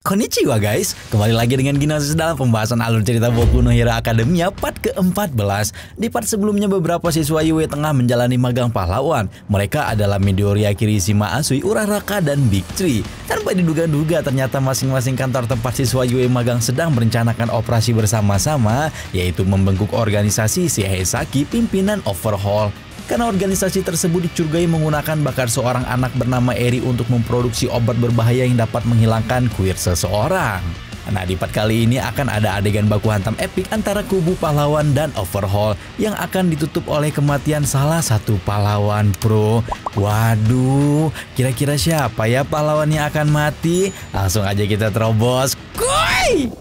Konnichiwa guys, kembali lagi dengan Ginosis dalam pembahasan alur cerita Boku no Hero Academia part ke-14. Di part sebelumnya beberapa siswa Yue tengah menjalani magang pahlawan. Mereka adalah Midoriya, Kirishima, Asui, Uraraka, dan Big Tree. Tanpa diduga-duga ternyata masing-masing kantor tempat siswa Yue magang sedang merencanakan operasi bersama-sama, yaitu membengkuk organisasi Shiheisaki pimpinan Overhaul. Karena organisasi tersebut dicurigai menggunakan bakat seorang anak bernama Eri untuk memproduksi obat berbahaya yang dapat menghilangkan kuir seseorang. Nah, di part kali ini akan ada adegan baku hantam epik antara kubu pahlawan dan Overhaul yang akan ditutup oleh kematian salah satu pahlawan pro. Waduh, kira-kira siapa ya pahlawan yang akan mati? Langsung aja kita terobos. Kuy!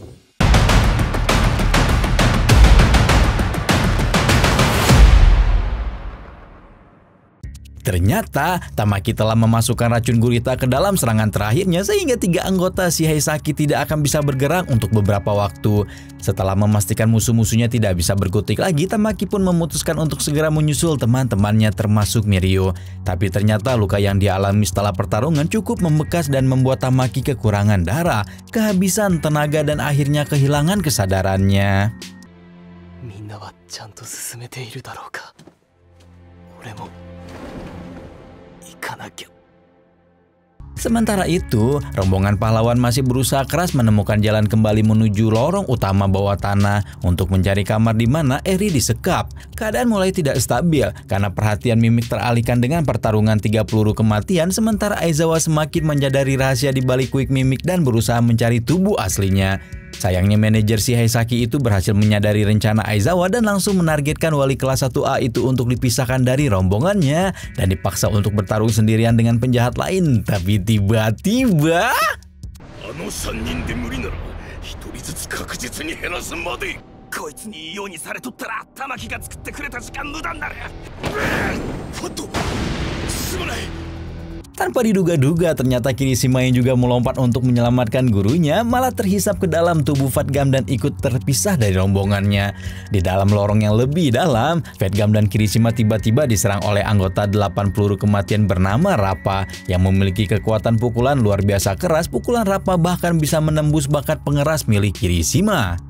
Ternyata Tamaki telah memasukkan racun gurita ke dalam serangan terakhirnya sehingga 3 anggota Shiheisaki tidak akan bisa bergerak untuk beberapa waktu. Setelah memastikan musuh-musuhnya tidak bisa berkutik lagi, Tamaki pun memutuskan untuk segera menyusul teman-temannya termasuk Mirio. Tapi ternyata luka yang dialami setelah pertarungan cukup membekas dan membuat Tamaki kekurangan darah, kehabisan tenaga dan akhirnya kehilangan kesadarannya. Minna wa chanto susumete iru darou ka? Ore mo Sementara itu, rombongan pahlawan masih berusaha keras menemukan jalan kembali menuju lorong utama bawah tanah untuk mencari kamar di mana Eri disekap. Keadaan mulai tidak stabil karena perhatian Mimik teralihkan dengan pertarungan 3 peluru kematian, sementara Aizawa semakin menyadari rahasia di balik Quick Mimik dan berusaha mencari tubuh aslinya. Sayangnya manajer Shiheisaki itu berhasil menyadari rencana Aizawa dan langsung menargetkan wali kelas 1A itu untuk dipisahkan dari rombongannya dan dipaksa untuk bertarung sendirian dengan penjahat lain. Tapi tiba-tiba... Tanpa diduga-duga ternyata Kirishima yang juga melompat untuk menyelamatkan gurunya malah terhisap ke dalam tubuh Fatgam dan ikut terpisah dari rombongannya. Di dalam lorong yang lebih dalam, Fatgam dan Kirishima tiba-tiba diserang oleh anggota 8 peluru kematian bernama Rappa yang memiliki kekuatan pukulan luar biasa keras. Pukulan Rappa bahkan bisa menembus bakat pengeras milik Kirishima.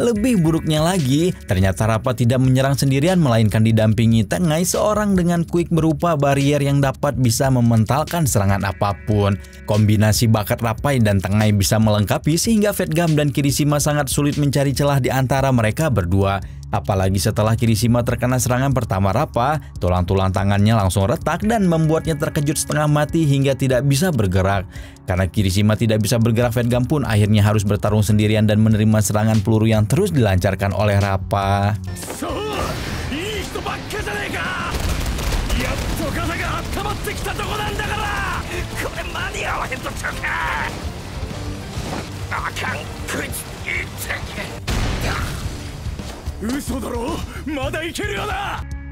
Lebih buruknya lagi, ternyata Rappa tidak menyerang sendirian melainkan didampingi Tengai, seorang dengan quick berupa barrier yang dapat bisa mementalkan serangan apapun. Kombinasi bakat Rappa dan Tengai bisa melengkapi sehingga Fatgam dan Kirishima sangat sulit mencari celah di antara mereka berdua. Apalagi setelah Kirishima terkena serangan pertama Rappa, tulang-tulang tangannya langsung retak dan membuatnya terkejut setengah mati hingga tidak bisa bergerak. Karena Kirishima tidak bisa bergerak, Fatgam pun akhirnya harus bertarung sendirian dan menerima serangan peluru yang terus dilancarkan oleh Rappa.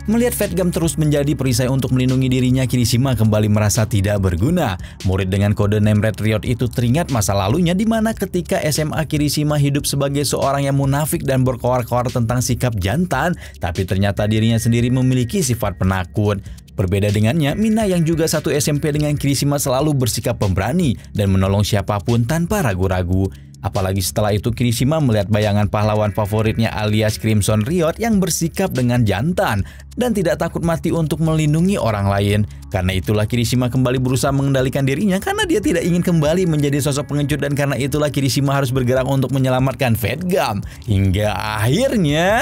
Melihat Fatgam terus menjadi perisai untuk melindungi dirinya, Kirishima kembali merasa tidak berguna. Murid dengan kode name Red Riot itu teringat masa lalunya di mana ketika SMA Kirishima hidup sebagai seorang yang munafik dan berkoar-koar tentang sikap jantan, tapi ternyata dirinya sendiri memiliki sifat penakut. Berbeda dengannya, Mina yang juga satu SMP dengan Kirishima selalu bersikap pemberani dan menolong siapapun tanpa ragu-ragu. Apalagi setelah itu Kirishima melihat bayangan pahlawan favoritnya alias Crimson Riot yang bersikap dengan jantan dan tidak takut mati untuk melindungi orang lain. Karena itulah Kirishima kembali berusaha mengendalikan dirinya karena dia tidak ingin kembali menjadi sosok pengecut, dan karena itulah Kirishima harus bergerak untuk menyelamatkan Fatgam. Hingga akhirnya...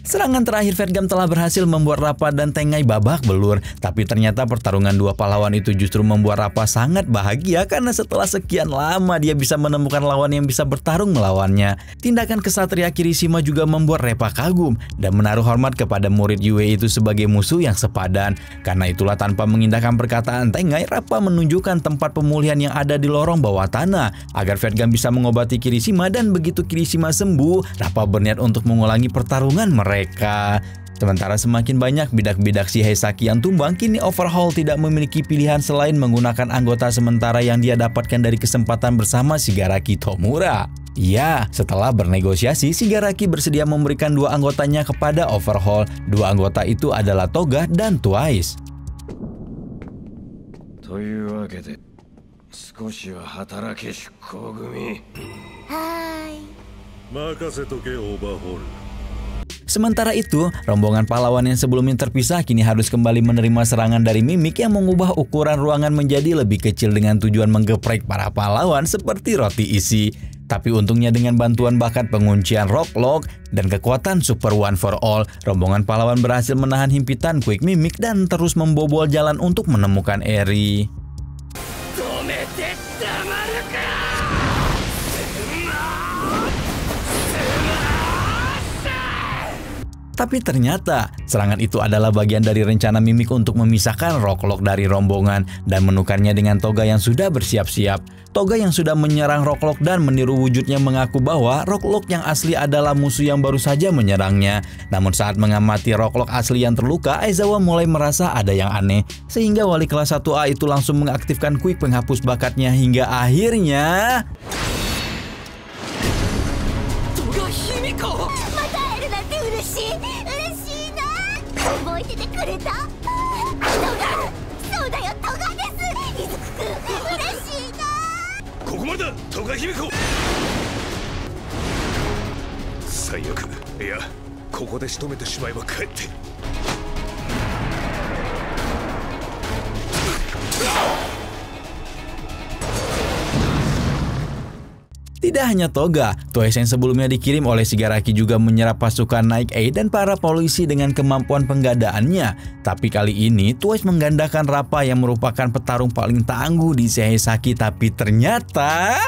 Serangan terakhir Vetgam telah berhasil membuat Rappa dan Tengai babak belur, tapi ternyata pertarungan dua pahlawan itu justru membuat Rappa sangat bahagia karena setelah sekian lama dia bisa menemukan lawan yang bisa bertarung melawannya. Tindakan kesatria Kirishima juga membuat Rappa kagum dan menaruh hormat kepada murid Yue itu sebagai musuh yang sepadan. Karena itulah tanpa mengindahkan perkataan Tengai, Rappa menunjukkan tempat pemulihan yang ada di lorong bawah tanah agar Vetgam bisa mengobati Kirishima, dan begitu Kirishima sembuh, Rappa berniat untuk mengulangi pertarungan mereka. Sementara semakin banyak bidak-bidak Shigesaki yang tumbang, kini Overhaul tidak memiliki pilihan selain menggunakan anggota sementara yang dia dapatkan dari kesempatan bersama Shigaraki Tomura. Ya, setelah bernegosiasi, Shigaraki bersedia memberikan dua anggotanya kepada Overhaul. Dua anggota itu adalah Toga dan Twice. Sementara itu, rombongan pahlawan yang sebelumnya terpisah kini harus kembali menerima serangan dari Mimik yang mengubah ukuran ruangan menjadi lebih kecil dengan tujuan menggeprek para pahlawan seperti roti isi. Tapi untungnya dengan bantuan bakat penguncian Rock Lock dan kekuatan Super One for All, rombongan pahlawan berhasil menahan himpitan Quick Mimik dan terus membobol jalan untuk menemukan Eri. Tapi ternyata serangan itu adalah bagian dari rencana Mimik untuk memisahkan Rock Lock dari rombongan dan menukarnya dengan Toga yang sudah bersiap-siap. Toga yang sudah menyerang Rock Lock dan meniru wujudnya mengaku bahwa Rock Lock yang asli adalah musuh yang baru saja menyerangnya. Namun saat mengamati Rock Lock asli yang terluka, Aizawa mulai merasa ada yang aneh. Sehingga wali kelas 1A itu langsung mengaktifkan quick penghapus bakatnya hingga akhirnya... Tidak hanya Toga, Twice yang sebelumnya dikirim oleh Shigaraki juga menyerap pasukan Night A dan para polisi dengan kemampuan penggadaannya. Tapi kali ini Twice menggandakan Rappa yang merupakan petarung paling tangguh di Shigesaki, tapi ternyata...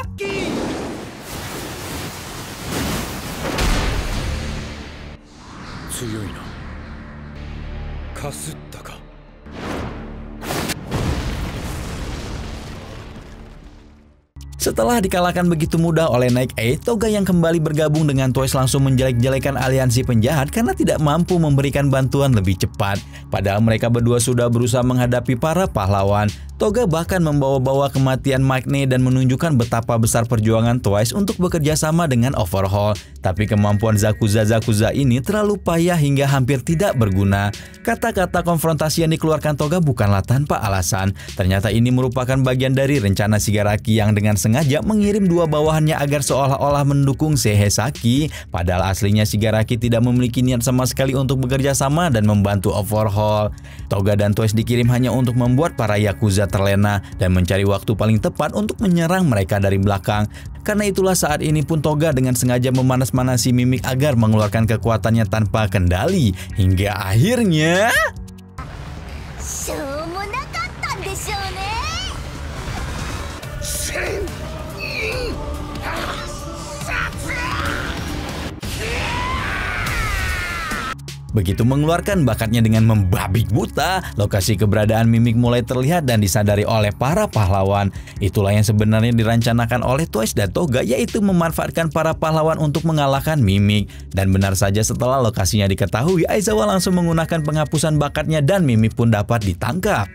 Setelah dikalahkan begitu mudah oleh Night A, Toga yang kembali bergabung dengan Twice langsung menjelek-jelekan aliansi penjahat karena tidak mampu memberikan bantuan lebih cepat. Padahal mereka berdua sudah berusaha menghadapi para pahlawan. Toga bahkan membawa-bawa kematian Magni dan menunjukkan betapa besar perjuangan Twice untuk bekerja sama dengan Overhaul. Tapi kemampuan Zakuza ini terlalu payah hingga hampir tidak berguna. Kata-kata konfrontasi yang dikeluarkan Toga bukanlah tanpa alasan. Ternyata ini merupakan bagian dari rencana Shigaraki yang dengan sengaja mengirim dua bawahannya agar seolah-olah mendukung Shigesaki. Padahal aslinya Shigaraki tidak memiliki niat sama sekali untuk bekerja sama dan membantu Overhaul. Toga dan Twice dikirim hanya untuk membuat para Yakuza terlena dan mencari waktu paling tepat untuk menyerang mereka dari belakang. Karena itulah saat ini pun Toga dengan sengaja memanas-manasi Mimik agar mengeluarkan kekuatannya tanpa kendali. Hingga akhirnya... Begitu mengeluarkan bakatnya dengan membabik buta, lokasi keberadaan Mimik mulai terlihat dan disadari oleh para pahlawan. Itulah yang sebenarnya dirancanakan oleh Twice dan Toga, yaitu memanfaatkan para pahlawan untuk mengalahkan Mimik. Dan benar saja setelah lokasinya diketahui, Aizawa langsung menggunakan penghapusan bakatnya dan Mimik pun dapat ditangkap.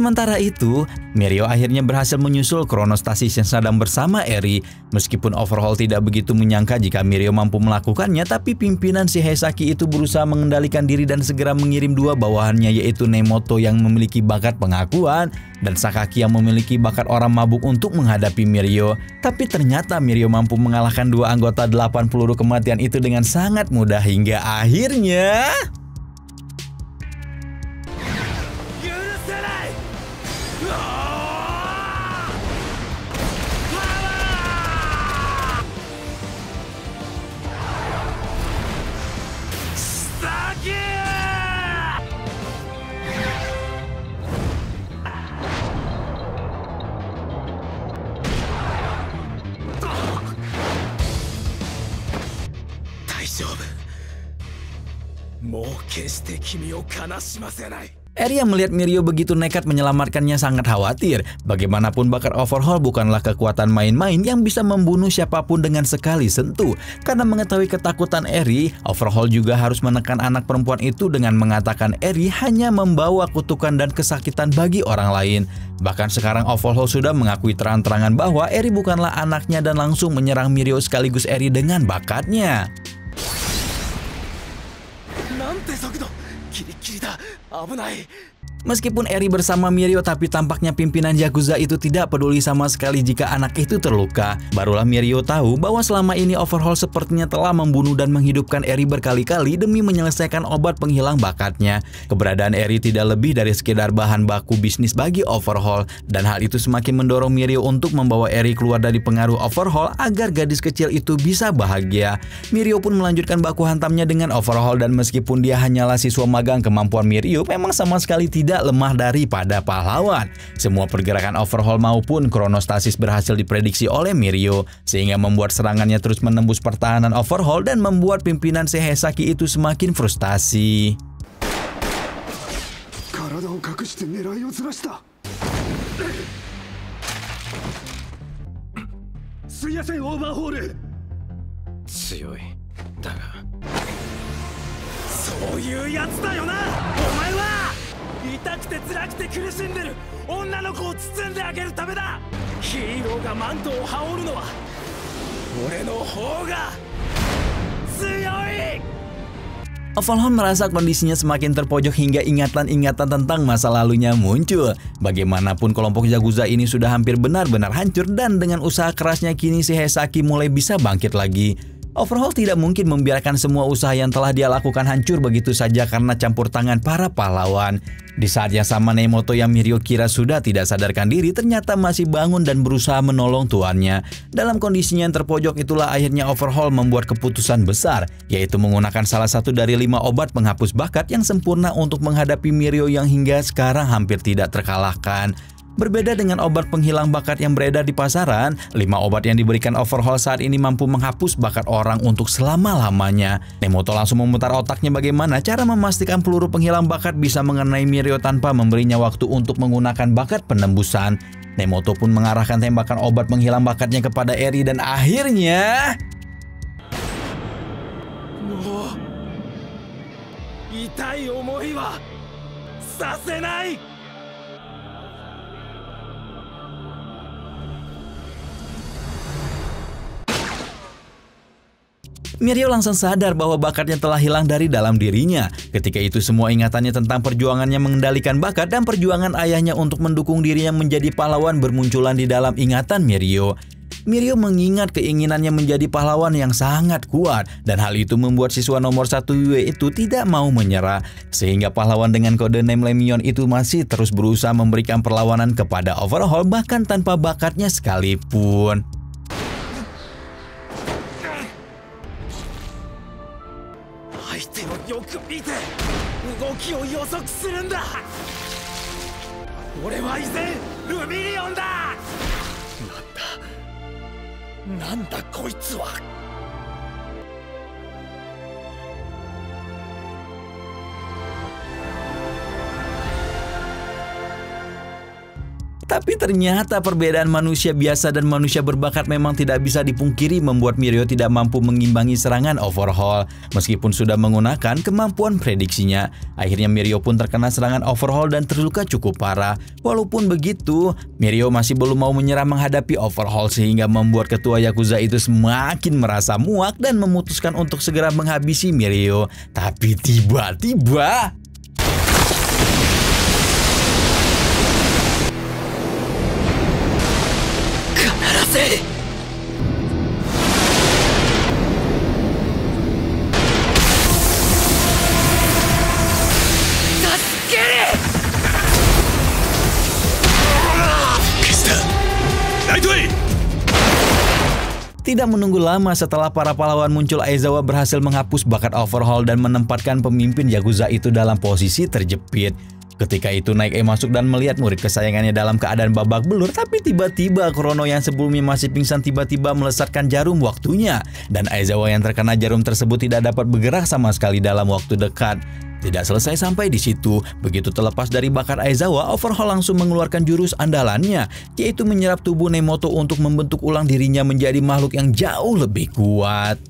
Sementara itu, Mirio akhirnya berhasil menyusul Chronostasis yang sedang bersama Eri. Meskipun Overhaul tidak begitu menyangka jika Mirio mampu melakukannya, tapi pimpinan si Heisaki itu berusaha mengendalikan diri dan segera mengirim dua bawahannya, yaitu Nemoto yang memiliki bakat pengakuan dan Sakaki yang memiliki bakat orang mabuk untuk menghadapi Mirio. Tapi ternyata Mirio mampu mengalahkan dua anggota 8 peluru kematian itu dengan sangat mudah hingga akhirnya... Eri yang melihat Mirio begitu nekat menyelamatkannya sangat khawatir. Bagaimanapun bakat Overhaul bukanlah kekuatan main-main yang bisa membunuh siapapun dengan sekali sentuh. Karena mengetahui ketakutan Eri, Overhaul juga harus menekan anak perempuan itu dengan mengatakan Eri hanya membawa kutukan dan kesakitan bagi orang lain. Bahkan sekarang Overhaul sudah mengakui terang-terangan bahwa Eri bukanlah anaknya dan langsung menyerang Mirio sekaligus Eri dengan bakatnya. Meskipun Eri bersama Mirio, tapi tampaknya pimpinan Yakuza itu tidak peduli sama sekali jika anak itu terluka. Barulah Mirio tahu bahwa selama ini Overhaul sepertinya telah membunuh dan menghidupkan Eri berkali-kali demi menyelesaikan obat penghilang bakatnya. Keberadaan Eri tidak lebih dari sekedar bahan baku bisnis bagi Overhaul, dan hal itu semakin mendorong Mirio untuk membawa Eri keluar dari pengaruh Overhaul agar gadis kecil itu bisa bahagia. Mirio pun melanjutkan baku hantamnya dengan Overhaul, dan meskipun dia hanyalah siswa magang, kemampuan Mirio memang sama sekali tidak lemah daripada pahlawan. Semua pergerakan Overhaul maupun Chronostasis berhasil diprediksi oleh Mirio, sehingga membuat serangannya terus menembus pertahanan Overhaul dan membuat pimpinan Heisaki itu semakin frustasi. Overhaul merasa kondisinya semakin terpojok hingga ingatan-ingatan tentang masa lalunya muncul. Bagaimanapun kelompok Yakuza ini sudah hampir benar-benar hancur, dan dengan usaha kerasnya kini si Heisaki mulai bisa bangkit lagi. Overhaul tidak mungkin membiarkan semua usaha yang telah dia lakukan hancur begitu saja karena campur tangan para pahlawan. Di saat yang sama, Nemoto yang Mirio kira sudah tidak sadarkan diri ternyata masih bangun dan berusaha menolong tuannya. Dalam kondisinya yang terpojok itulah akhirnya Overhaul membuat keputusan besar, yaitu menggunakan salah satu dari 5 obat penghapus bakat yang sempurna untuk menghadapi Mirio yang hingga sekarang hampir tidak terkalahkan. Berbeda dengan obat penghilang bakat yang beredar di pasaran, 5 obat yang diberikan Overhaul saat ini mampu menghapus bakat orang untuk selama-lamanya. Nemoto langsung memutar otaknya bagaimana cara memastikan peluru penghilang bakat bisa mengenai Mirio tanpa memberinya waktu untuk menggunakan bakat penembusan. Nemoto pun mengarahkan tembakan obat penghilang bakatnya kepada Eri, dan akhirnya... Mirio langsung sadar bahwa bakatnya telah hilang dari dalam dirinya. Ketika itu semua ingatannya tentang perjuangannya mengendalikan bakat dan perjuangan ayahnya untuk mendukung dirinya menjadi pahlawan bermunculan di dalam ingatan Mirio. Mirio mengingat keinginannya menjadi pahlawan yang sangat kuat, dan hal itu membuat siswa nomor 1 Yue itu tidak mau menyerah. Sehingga pahlawan dengan kode name Lemion itu masih terus berusaha memberikan perlawanan kepada Overhaul bahkan tanpa bakatnya sekalipun. Tapi ternyata perbedaan manusia biasa dan manusia berbakat memang tidak bisa dipungkiri membuat Mirio tidak mampu mengimbangi serangan Overhaul. Meskipun sudah menggunakan kemampuan prediksinya, akhirnya Mirio pun terkena serangan Overhaul dan terluka cukup parah. Walaupun begitu, Mirio masih belum mau menyerah menghadapi Overhaul sehingga membuat ketua Yakuza itu semakin merasa muak dan memutuskan untuk segera menghabisi Mirio. Tapi tiba-tiba tidak menunggu lama setelah para pahlawan muncul, Aizawa berhasil menghapus bakat Overhaul dan menempatkan pemimpin Yakuza itu dalam posisi terjepit. Ketika itu Naik masuk dan melihat murid kesayangannya dalam keadaan babak belur, tapi tiba-tiba Kurono yang sebelumnya masih pingsan tiba-tiba melesatkan jarum waktunya. Dan Aizawa yang terkena jarum tersebut tidak dapat bergerak sama sekali dalam waktu dekat. Tidak selesai sampai di situ, begitu terlepas dari bakat Aizawa, Overhaul langsung mengeluarkan jurus andalannya, yaitu menyerap tubuh Nemoto untuk membentuk ulang dirinya menjadi makhluk yang jauh lebih kuat.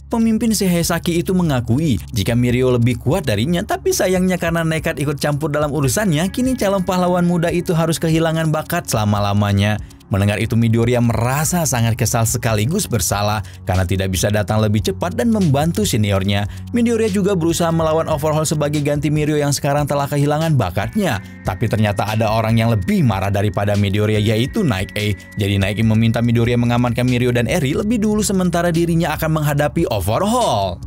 Pemimpin Seihesaki itu mengakui jika Mirio lebih kuat darinya, tapi sayangnya karena nekat ikut campur dalam urusannya, kini calon pahlawan muda itu harus kehilangan bakat selama-lamanya. Mendengar itu Midoriya merasa sangat kesal sekaligus bersalah karena tidak bisa datang lebih cepat dan membantu seniornya. Midoriya juga berusaha melawan Overhaul sebagai ganti Mirio yang sekarang telah kehilangan bakatnya. Tapi ternyata ada orang yang lebih marah daripada Midoriya, yaitu Naik. Jadi Naik meminta Midoriya mengamankan Mirio dan Eri lebih dulu sementara dirinya akan menghadapi Overhaul.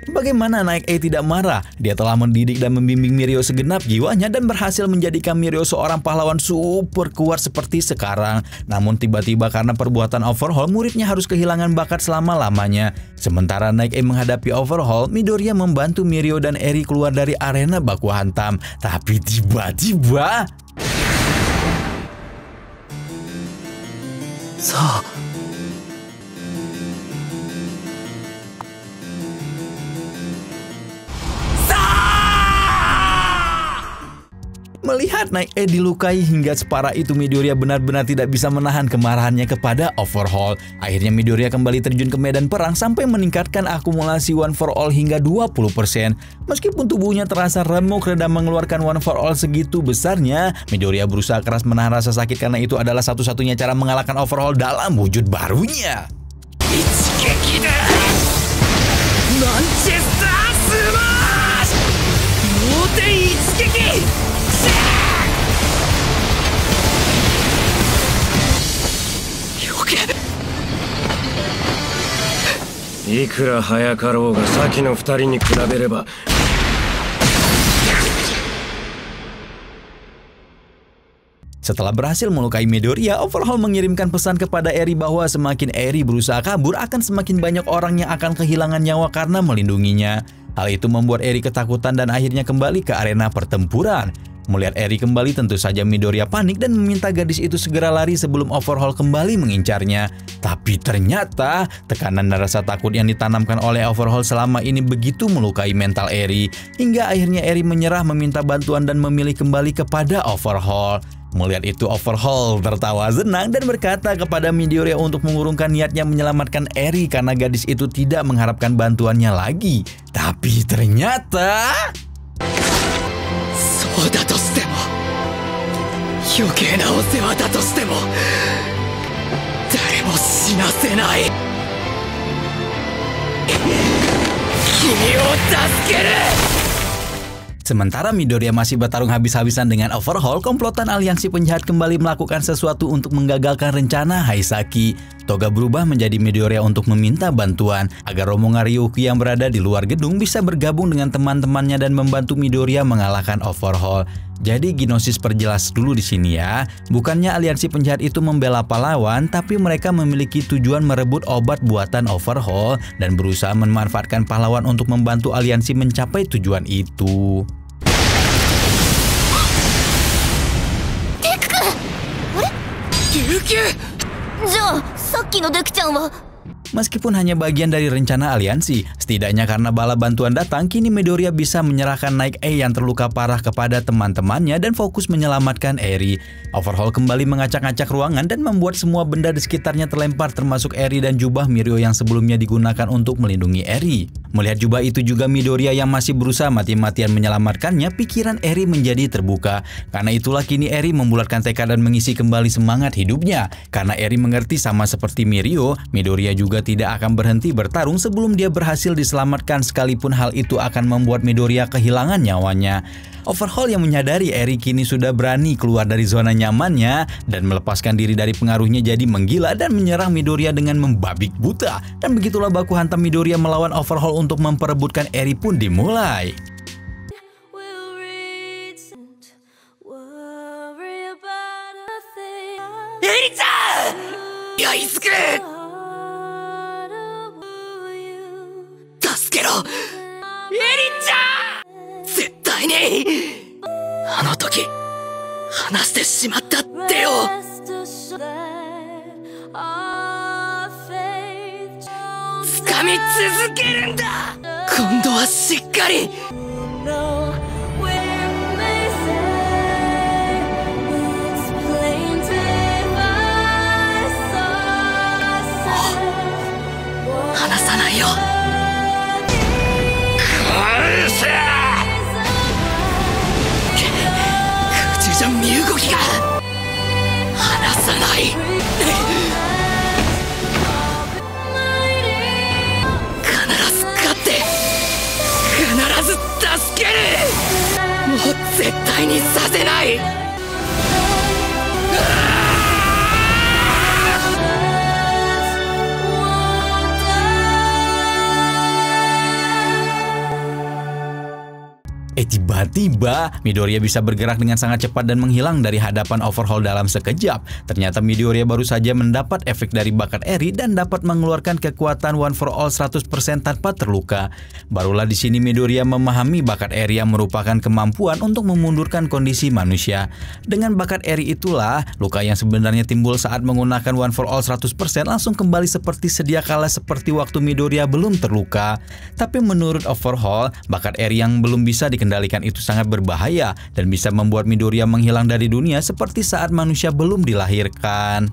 Bagaimana Naik tidak marah? Dia telah mendidik dan membimbing Mirio segenap jiwanya dan berhasil menjadikan Mirio seorang pahlawan super kuat seperti sekarang. Namun tiba-tiba karena perbuatan Overhaul, muridnya harus kehilangan bakat selama-lamanya. Sementara Naik menghadapi Overhaul, Midoriya membantu Mirio dan Eri keluar dari arena baku hantam. Tapi tiba-tiba melihat Naik dilukai hingga separah itu, Midoriya benar-benar tidak bisa menahan kemarahannya kepada Overhaul. Akhirnya Midoriya kembali terjun ke medan perang sampai meningkatkan akumulasi One for All hingga 20%. Meskipun tubuhnya terasa remuk dan mengeluarkan One for All segitu besarnya, Midoriya berusaha keras menahan rasa sakit karena itu adalah satu-satunya cara mengalahkan Overhaul dalam wujud barunya. Setelah berhasil melukai Midoriya, Overhaul mengirimkan pesan kepada Eri bahwa semakin Eri berusaha kabur, akan semakin banyak orang yang akan kehilangan nyawa karena melindunginya. Hal itu membuat Eri ketakutan dan akhirnya kembali ke arena pertempuran. Melihat Eri kembali, tentu saja Midoriya panik dan meminta gadis itu segera lari sebelum Overhaul kembali mengincarnya. Tapi ternyata tekanan dan rasa takut yang ditanamkan oleh Overhaul selama ini begitu melukai mental Eri, hingga akhirnya Eri menyerah meminta bantuan dan memilih kembali kepada Overhaul. Melihat itu Overhaul tertawa senang dan berkata kepada Midoriya untuk mengurungkan niatnya menyelamatkan Eri karena gadis itu tidak mengharapkan bantuannya lagi. Tapi ternyata Sementara Midoriya masih bertarung habis-habisan dengan Overhaul, komplotan aliansi penjahat kembali melakukan sesuatu untuk menggagalkan rencana Haisaki. Toga berubah menjadi Midoriya untuk meminta bantuan agar rombongan Ryuki yang berada di luar gedung bisa bergabung dengan teman-temannya dan membantu Midoriya mengalahkan Overhaul. Jadi Ginosis perjelas dulu di sini ya, bukannya aliansi penjahat itu membela pahlawan, tapi mereka memiliki tujuan merebut obat buatan Overhaul dan berusaha memanfaatkan pahlawan untuk membantu aliansi mencapai tujuan itu. Meskipun hanya bagian dari rencana aliansi, setidaknya karena bala bantuan datang, kini Midoriya bisa menyerahkan Night A yang terluka parah kepada teman-temannya dan fokus menyelamatkan Eri. Overhaul kembali mengacak-acak ruangan dan membuat semua benda di sekitarnya terlempar termasuk Eri dan jubah Mirio yang sebelumnya digunakan untuk melindungi Eri. Melihat jubah itu juga Midoriya yang masih berusaha mati-matian menyelamatkannya, pikiran Eri menjadi terbuka. Karena itulah kini Eri membulatkan tekad dan mengisi kembali semangat hidupnya. Karena Eri mengerti sama seperti Mirio, Midoriya juga tidak akan berhenti bertarung sebelum dia berhasil diselamatkan, sekalipun hal itu akan membuat Midoriya kehilangan nyawanya. Overhaul yang menyadari Eri kini sudah berani keluar dari zona nyamannya dan melepaskan diri dari pengaruhnya jadi menggila dan menyerang Midoriya dengan membabik buta. Dan begitulah baku hantam Midoriya melawan Overhaul untuk memperebutkan Eri pun dimulai. Eri-chan! Yaisuke! 助けろ！エリちゃん！絶対にあの時話してしまったってよ！掴み続けるんだ！今度はしっかり！離さないよ！ 空中じゃ身動きが離さない。必ず勝って必ず助ける。もう絶対にさせない。 Tiba-tiba Midoriya bisa bergerak dengan sangat cepat dan menghilang dari hadapan Overhaul dalam sekejap. Ternyata Midoriya baru saja mendapat efek dari bakat Eri dan dapat mengeluarkan kekuatan One for All 100% tanpa terluka. Barulah di sini Midoriya memahami bakat Eri yang merupakan kemampuan untuk memundurkan kondisi manusia. Dengan bakat Eri itulah luka yang sebenarnya timbul saat menggunakan One for All 100% langsung kembali seperti sedia kala seperti waktu Midoriya belum terluka. Tapi menurut Overhaul, bakat Eri yang belum bisa dikendalikan itu sangat berbahaya dan bisa membuat Midoriya menghilang dari dunia seperti saat manusia belum dilahirkan.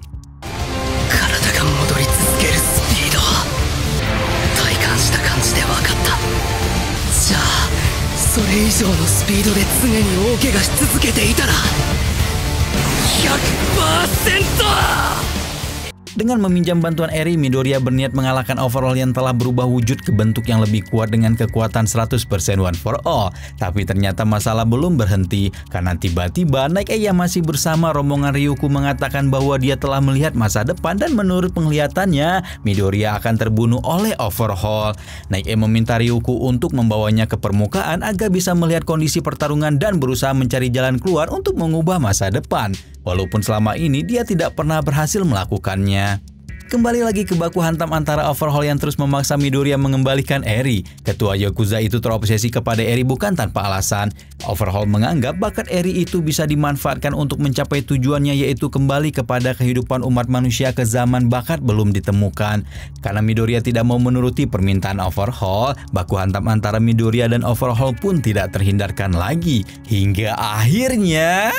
Dengan meminjam bantuan Eri, Midoriya berniat mengalahkan Overhaul yang telah berubah wujud ke bentuk yang lebih kuat dengan kekuatan 100% One for All. Tapi ternyata masalah belum berhenti, karena tiba-tiba Night A yang masih bersama rombongan Ryuko mengatakan bahwa dia telah melihat masa depan dan menurut penglihatannya, Midoriya akan terbunuh oleh Overhaul. Night A meminta Ryuko untuk membawanya ke permukaan agar bisa melihat kondisi pertarungan dan berusaha mencari jalan keluar untuk mengubah masa depan. Walaupun selama ini dia tidak pernah berhasil melakukannya. Kembali lagi ke baku hantam antara Overhaul yang terus memaksa Midoriya mengembalikan Eri. Ketua Yakuza itu terobsesi kepada Eri bukan tanpa alasan. Overhaul menganggap bakat Eri itu bisa dimanfaatkan untuk mencapai tujuannya, yaitu kembali kepada kehidupan umat manusia ke zaman bakat belum ditemukan. Karena Midoriya tidak mau menuruti permintaan Overhaul, baku hantam antara Midoriya dan Overhaul pun tidak terhindarkan lagi. Hingga akhirnya...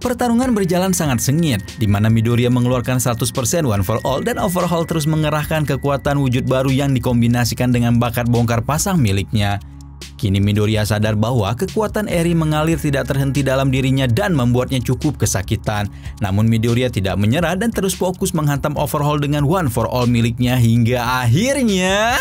Pertarungan berjalan sangat sengit, di mana Midoriya mengeluarkan 100% One for All dan Overhaul terus mengerahkan kekuatan wujud baru yang dikombinasikan dengan bakat bongkar pasang miliknya. Kini Midoriya sadar bahwa kekuatan Eri mengalir tidak terhenti dalam dirinya dan membuatnya cukup kesakitan. Namun Midoriya tidak menyerah dan terus fokus menghantam Overhaul dengan One for All miliknya hingga akhirnya...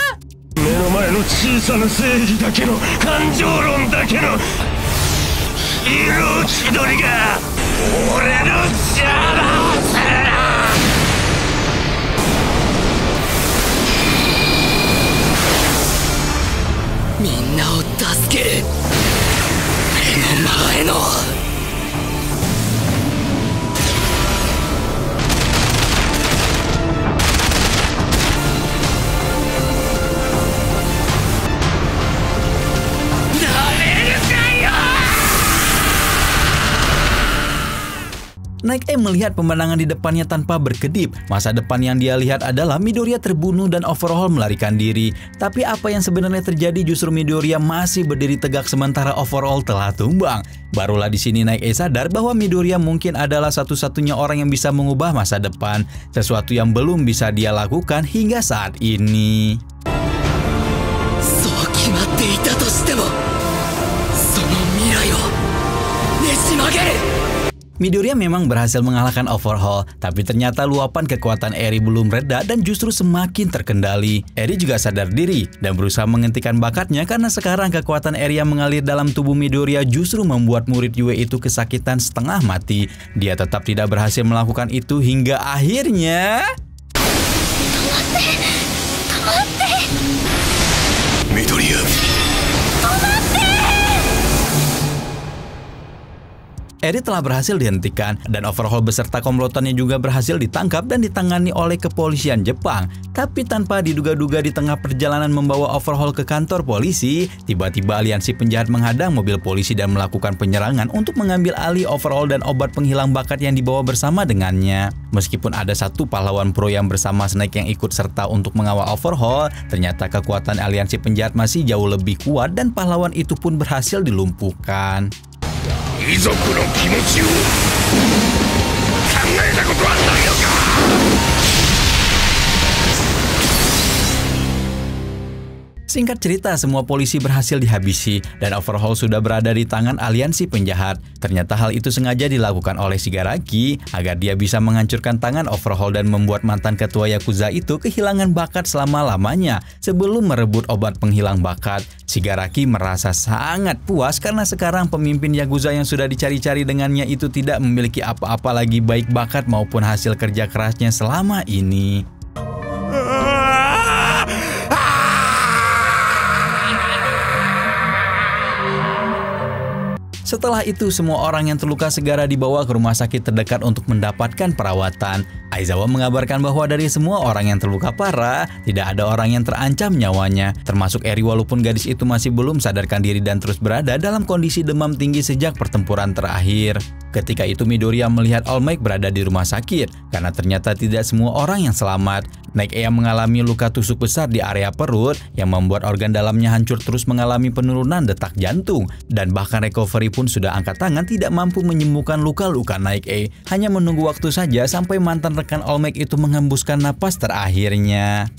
Night-A melihat pemandangan di depannya tanpa berkedip. Masa depan yang dia lihat adalah Midoriya terbunuh dan Overhaul melarikan diri. Tapi apa yang sebenarnya terjadi justru Midoriya masih berdiri tegak sementara Overhaul telah tumbang. Barulah di sini Night-A sadar bahwa Midoriya mungkin adalah satu-satunya orang yang bisa mengubah masa depan. Sesuatu yang belum bisa dia lakukan hingga saat ini. Midoriya memang berhasil mengalahkan Overhaul, tapi ternyata luapan kekuatan Eri belum reda dan justru semakin terkendali. Eri juga sadar diri dan berusaha menghentikan bakatnya karena sekarang kekuatan Eri yang mengalir dalam tubuh Midoriya justru membuat murid Yue itu kesakitan setengah mati. Dia tetap tidak berhasil melakukan itu hingga akhirnya... Midoriya. Eri telah berhasil dihentikan dan Overhaul beserta komplotannya juga berhasil ditangkap dan ditangani oleh kepolisian Jepang. Tapi tanpa diduga-duga di tengah perjalanan membawa Overhaul ke kantor polisi, tiba-tiba aliansi penjahat menghadang mobil polisi dan melakukan penyerangan untuk mengambil alih Overhaul dan obat penghilang bakat yang dibawa bersama dengannya. Meskipun ada satu pahlawan pro yang bersama Snake yang ikut serta untuk mengawal Overhaul, ternyata kekuatan aliansi penjahat masih jauh lebih kuat dan pahlawan itu pun berhasil dilumpuhkan. 遺族の気持ちを考えたことはないのか。 Singkat cerita, semua polisi berhasil dihabisi dan Overhaul sudah berada di tangan aliansi penjahat. Ternyata hal itu sengaja dilakukan oleh Shigaraki agar dia bisa menghancurkan tangan Overhaul dan membuat mantan ketua Yakuza itu kehilangan bakat selama-lamanya sebelum merebut obat penghilang bakat. Shigaraki merasa sangat puas karena sekarang pemimpin Yakuza yang sudah dicari-cari dengannya itu tidak memiliki apa-apa lagi baik bakat maupun hasil kerja kerasnya selama ini. Setelah itu, semua orang yang terluka segera dibawa ke rumah sakit terdekat untuk mendapatkan perawatan. Aizawa mengabarkan bahwa dari semua orang yang terluka parah, tidak ada orang yang terancam nyawanya, termasuk Eri walaupun gadis itu masih belum sadarkan diri dan terus berada dalam kondisi demam tinggi sejak pertempuran terakhir. Ketika itu Midoriya melihat All Might berada di rumah sakit, karena ternyata tidak semua orang yang selamat. Night-A yang mengalami luka tusuk besar di area perut yang membuat organ dalamnya hancur terus mengalami penurunan detak jantung, dan bahkan recovery pun sudah angkat tangan tidak mampu menyembuhkan luka-luka Night-A. Hanya menunggu waktu saja sampai mantan rekan All Might itu menghembuskan napas terakhirnya.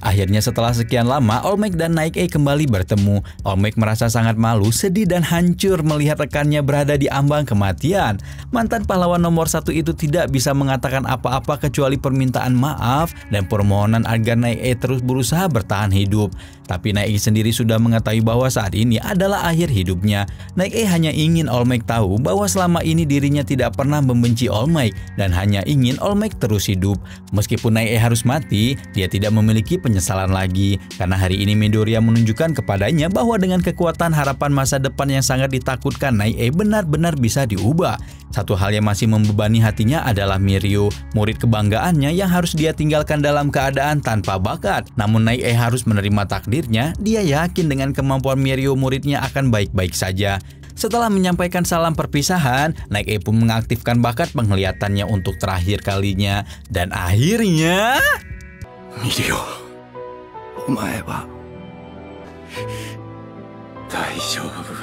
Akhirnya setelah sekian lama, All Might dan Night-A kembali bertemu. All Might merasa sangat malu, sedih dan hancur melihat rekannya berada di ambang kematian. Mantan pahlawan nomor 1 itu tidak bisa mengatakan apa-apa kecuali permintaan maaf dan permohonan agar Night-A terus berusaha bertahan hidup. Tapi Night-A sendiri sudah mengetahui bahwa saat ini adalah akhir hidupnya. Night-A hanya ingin All Might tahu bahwa selama ini dirinya tidak pernah membenci All Might dan hanya ingin All Might terus hidup. Meskipun Night-A harus mati, dia tidak memiliki penyesalan lagi, karena hari ini Midoriya menunjukkan kepadanya bahwa dengan kekuatan harapan masa depan yang sangat ditakutkan, Night-A benar-benar bisa diubah. Satu hal yang masih membebani hatinya adalah Mirio, murid kebanggaannya yang harus dia tinggalkan dalam keadaan tanpa bakat. Namun Night-A harus menerima takdirnya, dia yakin dengan kemampuan Mirio muridnya akan baik-baik saja. Setelah menyampaikan salam perpisahan, Night-A pun mengaktifkan bakat penglihatannya untuk terakhir kalinya, dan akhirnya... Mirio, お前は大丈夫。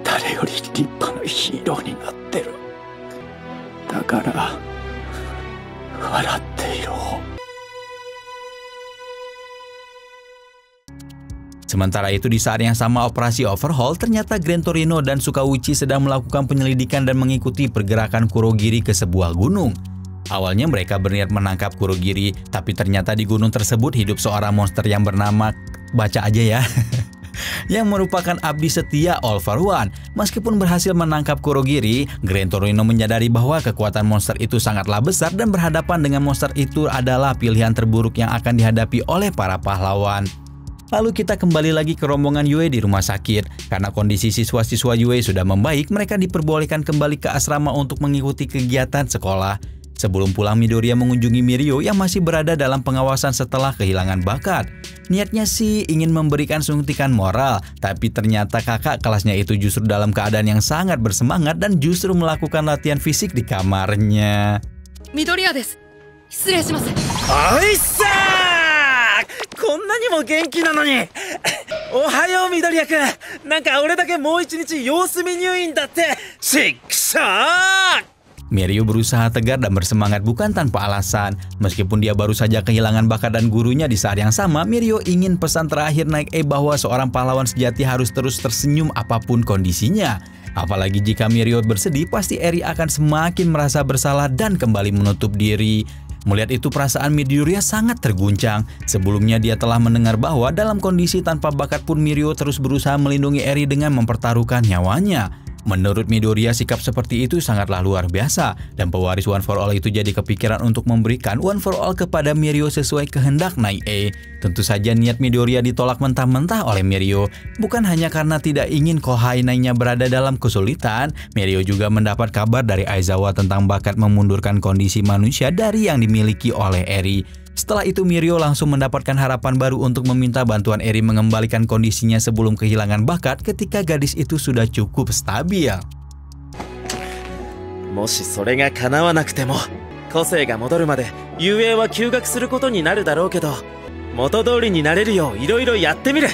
誰より立派なヒーローになってる。だから Sementara itu di saat yang sama operasi overhaul, ternyata Gran Torino dan Sukauchi sedang melakukan penyelidikan dan mengikuti pergerakan Kurogiri ke sebuah gunung. Awalnya mereka berniat menangkap Kurogiri, tapi ternyata di gunung tersebut hidup seorang monster yang bernama, baca aja ya, yang merupakan abdi setia All for One. Meskipun berhasil menangkap Kurogiri, Gran Torino menyadari bahwa kekuatan monster itu sangatlah besar dan berhadapan dengan monster itu adalah pilihan terburuk yang akan dihadapi oleh para pahlawan. Lalu kita kembali lagi ke rombongan Yue di rumah sakit. Karena kondisi siswa-siswa Yue sudah membaik, mereka diperbolehkan kembali ke asrama untuk mengikuti kegiatan sekolah. Sebelum pulang, Midoriya mengunjungi Mirio yang masih berada dalam pengawasan setelah kehilangan bakat. Niatnya sih ingin memberikan suntikan moral, tapi ternyata kakak kelasnya itu justru dalam keadaan yang sangat bersemangat dan justru melakukan latihan fisik di kamarnya. Midoriya desu. Shirei shimasu. Aisa! こんなにも元気なのに。おはよう、緑谷くん。なんか俺だけもう一日様子見入院だって。ちっくしょー。 Mirio berusaha tegar dan bersemangat bukan tanpa alasan. Meskipun dia baru saja kehilangan bakat dan gurunya di saat yang sama, Mirio ingin pesan terakhir naik bahwa seorang pahlawan sejati harus terus tersenyum apapun kondisinya. Apalagi jika Mirio bersedih, pasti Eri akan semakin merasa bersalah dan kembali menutup diri. Melihat itu, perasaan Midoriya sangat terguncang. Sebelumnya dia telah mendengar bahwa dalam kondisi tanpa bakat pun Mirio terus berusaha melindungi Eri dengan mempertaruhkan nyawanya. Menurut Midoriya, sikap seperti itu sangatlah luar biasa, dan pewaris One for All itu jadi kepikiran untuk memberikan One for All kepada Mirio sesuai kehendak Nae. Tentu saja niat Midoriya ditolak mentah-mentah oleh Mirio. Bukan hanya karena tidak ingin Kohai Nai-nya berada dalam kesulitan, Mirio juga mendapat kabar dari Aizawa tentang bakat memundurkan kondisi manusia dari yang dimiliki oleh Eri. Setelah itu Mirio langsung mendapatkan harapan baru untuk meminta bantuan Eri mengembalikan kondisinya sebelum kehilangan bakat ketika gadis itu sudah cukup stabil. もしそれが叶わなくても、個性が戻るまで遊泳は休学することになるだろうけど、元通りになれるよういろいろやってみる。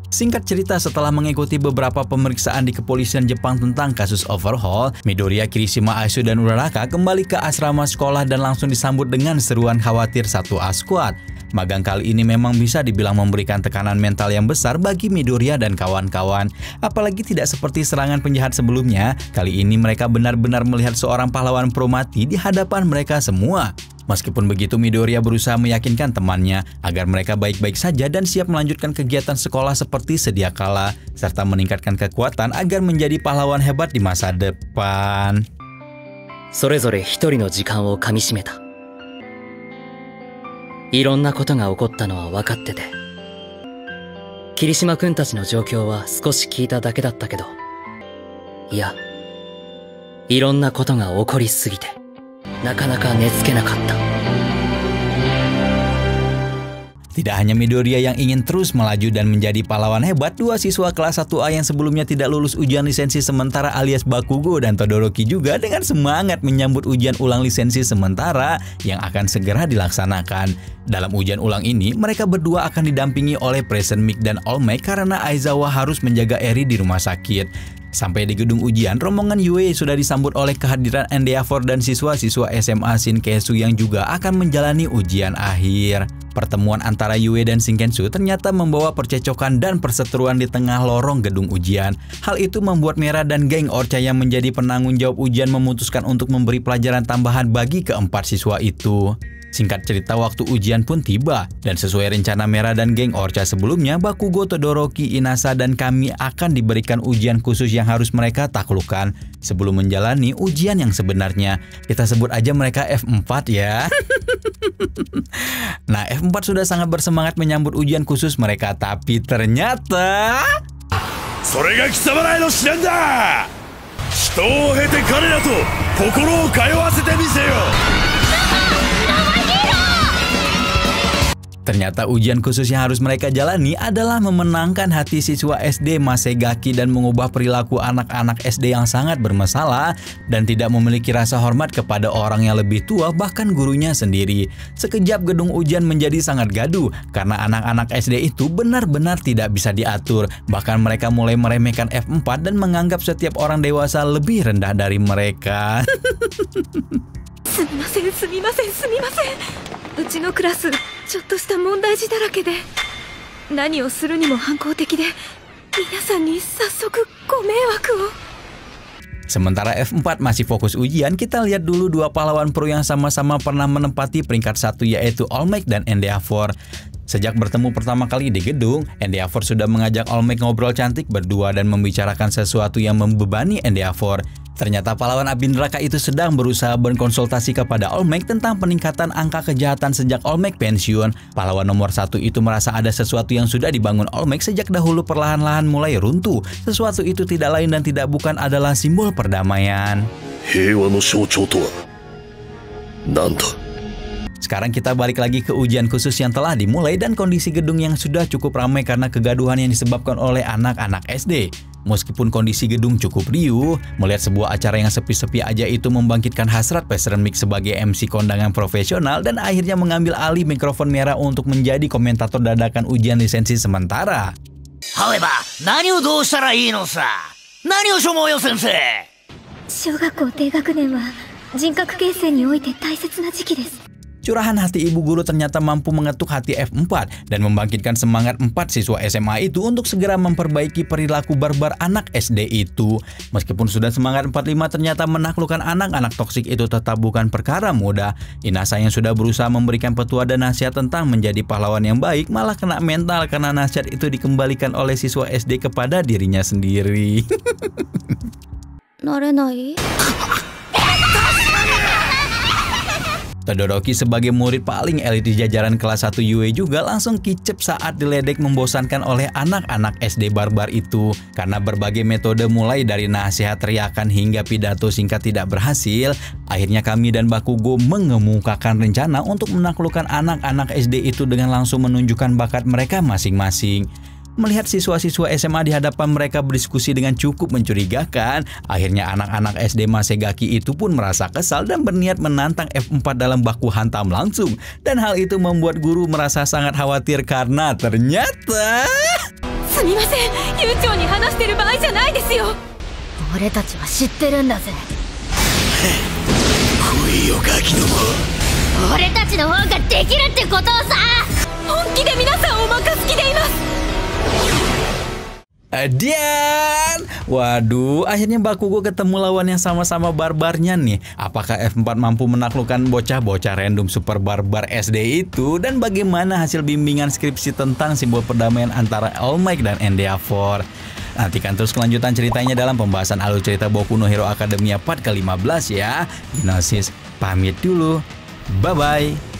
Singkat cerita, setelah mengikuti beberapa pemeriksaan di kepolisian Jepang tentang kasus overhaul, Midoriya, Kirishima, Aisu, dan Uraraka kembali ke asrama sekolah dan langsung disambut dengan seruan khawatir satu A-Squad. Magang kali ini memang bisa dibilang memberikan tekanan mental yang besar bagi Midoriya dan kawan-kawan. Apalagi tidak seperti serangan penjahat sebelumnya, kali ini mereka benar-benar melihat seorang pahlawan pro mati di hadapan mereka semua. Meskipun begitu, Midoriya berusaha meyakinkan temannya agar mereka baik-baik saja dan siap melanjutkan kegiatan sekolah seperti sedia kala, serta meningkatkan kekuatan agar menjadi pahlawan hebat di masa depan. それぞれ一人の時間をかみしめた。いろんなことが起こったのは分かってて、霧島くんたちの状況は少し聞いただけだったけど、いや、いろんなことが起こりすぎて、なかなか寝つけなかった。 Tidak hanya Midoriya yang ingin terus melaju dan menjadi pahlawan hebat, dua siswa kelas 1A yang sebelumnya tidak lulus ujian lisensi sementara alias Bakugo dan Todoroki juga dengan semangat menyambut ujian ulang lisensi sementara yang akan segera dilaksanakan. Dalam ujian ulang ini, mereka berdua akan didampingi oleh Present Mic dan All Might karena Aizawa harus menjaga Eri di rumah sakit. Sampai di gedung ujian, rombongan Yue sudah disambut oleh kehadiran Endeavor dan siswa-siswa SMA Shinkensu yang juga akan menjalani ujian akhir. Pertemuan antara Yue dan Shinkensu ternyata membawa percecokan dan perseteruan di tengah lorong gedung ujian. Hal itu membuat Mera dan geng Orca yang menjadi penanggung jawab ujian memutuskan untuk memberi pelajaran tambahan bagi keempat siswa itu. Singkat cerita, waktu ujian pun tiba, dan sesuai rencana Mera dan geng Orca sebelumnya, Bakugo, Todoroki, Inasa, dan kami akan diberikan ujian khusus yang harus mereka taklukkan sebelum menjalani ujian yang sebenarnya. Kita sebut aja mereka F4 ya. Nah, F4 sudah sangat bersemangat menyambut ujian khusus mereka, tapi ternyata... それが貴様らへの試練だ。人を経て彼らと心を通わせてみせよ。 Ternyata ujian khusus yang harus mereka jalani adalah memenangkan hati siswa SD Masegaki dan mengubah perilaku anak-anak SD yang sangat bermasalah dan tidak memiliki rasa hormat kepada orang yang lebih tua, bahkan gurunya sendiri. Sekejap gedung ujian menjadi sangat gaduh karena anak-anak SD itu benar-benar tidak bisa diatur. Bahkan mereka mulai meremehkan F4 dan menganggap setiap orang dewasa lebih rendah dari mereka. すみませんすみませんすみません。うちのクラスちょっとした問題児だらけで、何をするにも反抗的で、皆さんに早速ご迷惑を。 Sementara F4 masih fokus ujian, kita lihat dulu dua pahlawan pro yang sama-sama pernah menempati peringkat 1, yaitu Olmec dan Endeavor. Sejak bertemu pertama kali di gedung, Endeavor sudah mengajak Olmec ngobrol cantik berdua dan membicarakan sesuatu yang membebani Endeavor. Ternyata pahlawan Abindraka itu sedang berusaha berkonsultasi kepada Olmec tentang peningkatan angka kejahatan sejak Olmec pensiun. Pahlawan nomor 1 itu merasa ada sesuatu yang sudah dibangun Olmec sejak dahulu perlahan-lahan mulai runtuh. Sesuatu itu tidak lain dan tidak bukan adalah simbol perdamaian. Sekarang kita balik lagi ke ujian khusus yang telah dimulai dan kondisi gedung yang sudah cukup ramai karena kegaduhan yang disebabkan oleh anak-anak SD. Meskipun kondisi gedung cukup riuh, melihat sebuah acara yang sepi-sepi aja itu membangkitkan hasrat Veteran Mix sebagai MC kondangan profesional dan akhirnya mengambil alih mikrofon merah untuk menjadi komentator dadakan ujian lisensi sementara. However, 何をどうしたらいいのさ。何をしょもよ先生。小学校低学年は人格形成において大切な時期です。 Curahan hati ibu guru ternyata mampu mengetuk hati F4 dan membangkitkan semangat 4 siswa SMA itu untuk segera memperbaiki perilaku barbar anak SD itu. Meskipun sudah semangat 45, ternyata menaklukkan anak-anak toksik itu tetap bukan perkara mudah. Inasa yang sudah berusaha memberikan petua dan nasihat tentang menjadi pahlawan yang baik malah kena mental karena nasihat itu dikembalikan oleh siswa SD kepada dirinya sendiri. Narenai? Todoroki sebagai murid paling elit di jajaran kelas 1 UA juga langsung kicep saat diledek membosankan oleh anak-anak SD barbar itu. Karena berbagai metode mulai dari nasihat, teriakan hingga pidato singkat tidak berhasil, akhirnya kami dan Bakugo mengemukakan rencana untuk menaklukkan anak-anak SD itu dengan langsung menunjukkan bakat mereka masing-masing. Melihat siswa-siswa SMA di hadapan mereka berdiskusi dengan cukup mencurigakan, akhirnya anak-anak SD Masegaki itu pun merasa kesal dan berniat menantang F4 dalam baku hantam langsung. Dan hal itu membuat guru merasa sangat khawatir karena ternyata... すみません、悠長に話してる場合じゃないですよ。俺たちは知ってるんだぜ。来いよガキども。俺たちの方ができるってことをさ。本気で皆さんを任す気でいます。 Dan waduh, akhirnya Bakugo ketemu lawan yang sama-sama barbarnya nih. Apakah F4 mampu menaklukkan bocah-bocah random super barbar SD itu? Dan bagaimana hasil bimbingan skripsi tentang simbol perdamaian antara Olmec dan Endeavor? Nantikan terus kelanjutan ceritanya dalam pembahasan alur cerita Boku no Hero Academia part ke-15 ya. Gnosis pamit dulu. Bye-bye.